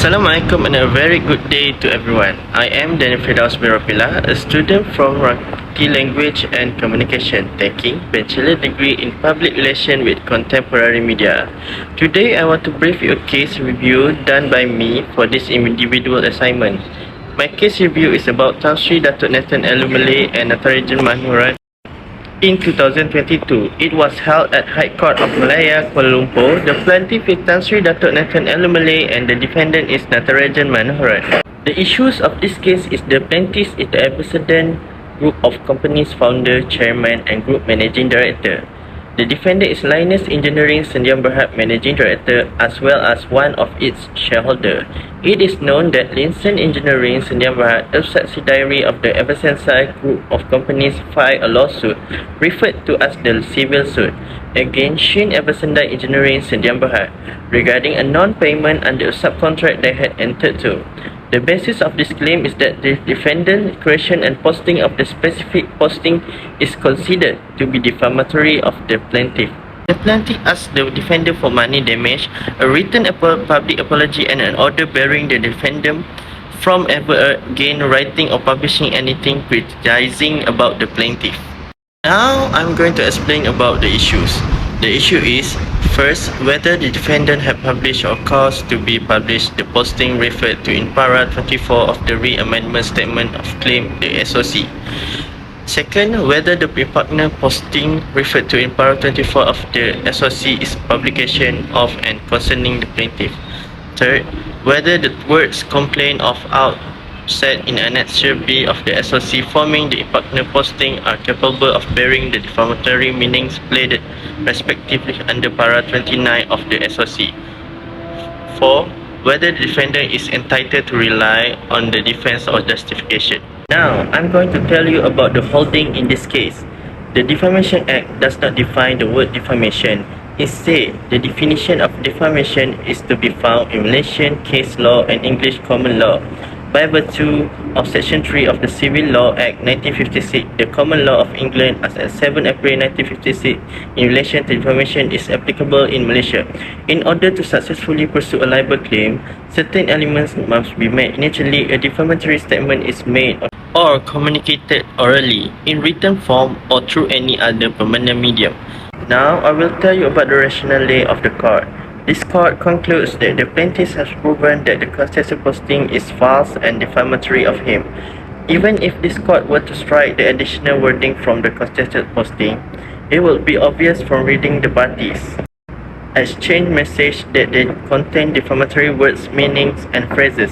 Assalamualaikum and a very good day to everyone. I am Danial Firdaus, a student from Rangti Language and Communication, taking Bachelor degree in Public Relations with Contemporary Media. Today, I want to brief you a case review done by me for this individual assignment. My case review is about Tan Sri Dato' Nathan ELUMALAY and NATARAJEN MANOHRAN. In 2022, it was held at High Court of Malaya, Kuala Lumpur. The plaintiff is Tan Sri Dato' Nathan ELUMALAY and the defendant is NATARAJEN MANOHRAN. The issues of this case is the plaintiff is the antecedent group of companies founder, chairman and group managing director. The defendant is Linus Engineering Sdn Bhd managing director as well as one of its shareholder. It is known that Linson Engineering Sdn Bhd, a subsidiary of the Eversense group of companies, filed a lawsuit referred to as the civil suit against Shin Eversense Engineering Sdn Bhd regarding a non-payment under a subcontract they had entered to. The basis of this claim is that the defendant's creation and posting of the specific posting is considered to be defamatory of the plaintiff. The plaintiff asked the defendant for money damage, a written public apology and an order barring the defendant from ever again writing or publishing anything criticizing about the plaintiff. Now I'm going to explain about the issues. The issue is, first, whether the defendant had published or caused to be published the posting referred to in para 24 of the re-amendment statement of claim, the SOC. Second, whether the partner posting referred to in para 24 of the SOC is publication of and concerning the plaintiff. Third, whether the words complaint of outset in Annexure B of the SOC forming the partner posting are capable of bearing the defamatory meanings pleaded respectively under para 29 of the SOC. 4. Whether the defendant is entitled to rely on the defense or justification. Now, I'm going to tell you about the holding in this case. The Defamation Act does not define the word defamation. Instead, the definition of defamation is to be found in Malaysian case law and English common law. By virtue of Section 3 of the Civil Law Act 1956, the Common Law of England as at 7 April 1956 in relation to defamation is applicable in Malaysia. In order to successfully pursue a libel claim, certain elements must be met. Initially, a defamatory statement is made or communicated orally, in written form or through any other permanent medium. Now, I will tell you about the rationale of the court. This court concludes that the plaintiff has proven that the contested posting is false and defamatory of him. Even if this court were to strike the additional wording from the contested posting, it will be obvious from reading the parties exchange message that they contain defamatory words, meanings and phrases.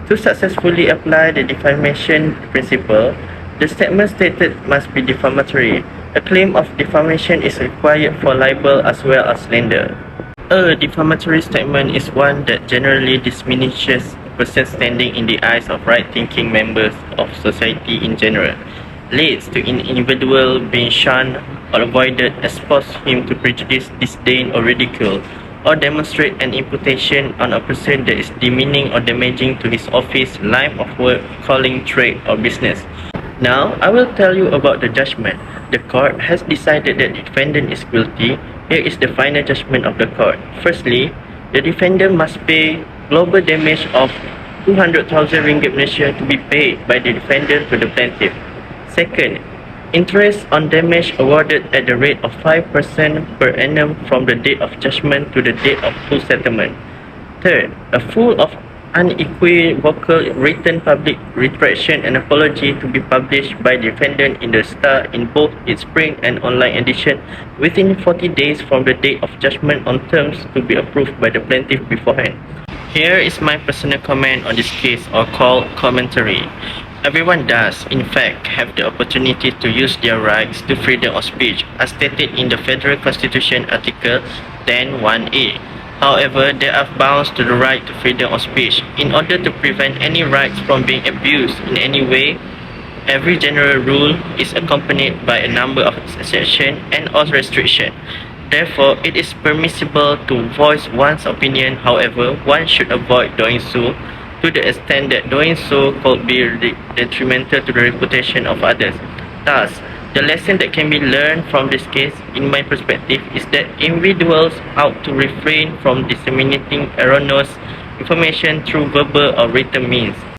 To successfully apply the defamation principle, the statement stated must be defamatory. A claim of defamation is required for libel as well as slander. A defamatory statement is one that generally diminishes a person's standing in the eyes of right-thinking members of society in general, leads to an individual being shunned or avoided, expose him to prejudice, disdain or ridicule, or demonstrate an imputation on a person that is demeaning or damaging to his office, line of work, calling, trade or business. Now, I will tell you about the judgment. The court has decided that the defendant is guilty. Here is the final judgment of the court. Firstly, the defendant must pay global damage of 200,000 ringgit Malaysia to be paid by the defendant to the plaintiff. Second, interest on damage awarded at the rate of 5% per annum from the date of judgment to the date of full settlement. Third, a full of unequivocal written public retraction and apology to be published by the defendant in the Star in both its print and online edition within 40 days from the date of judgment on terms to be approved by the plaintiff beforehand. Here is my personal comment on this case, or called commentary. Everyone does, in fact, have the opportunity to use their rights to freedom of speech as stated in the Federal Constitution Article 10(1)(a). However, there are bounds to the right to freedom of speech. In order to prevent any rights from being abused in any way, every general rule is accompanied by a number of exceptions and or restrictions. Therefore, it is permissible to voice one's opinion. However, one should avoid doing so to the extent that doing so could be detrimental to the reputation of others. Thus, the lesson that can be learned from this case, in my perspective, is that individuals ought to refrain from disseminating erroneous information through verbal or written means.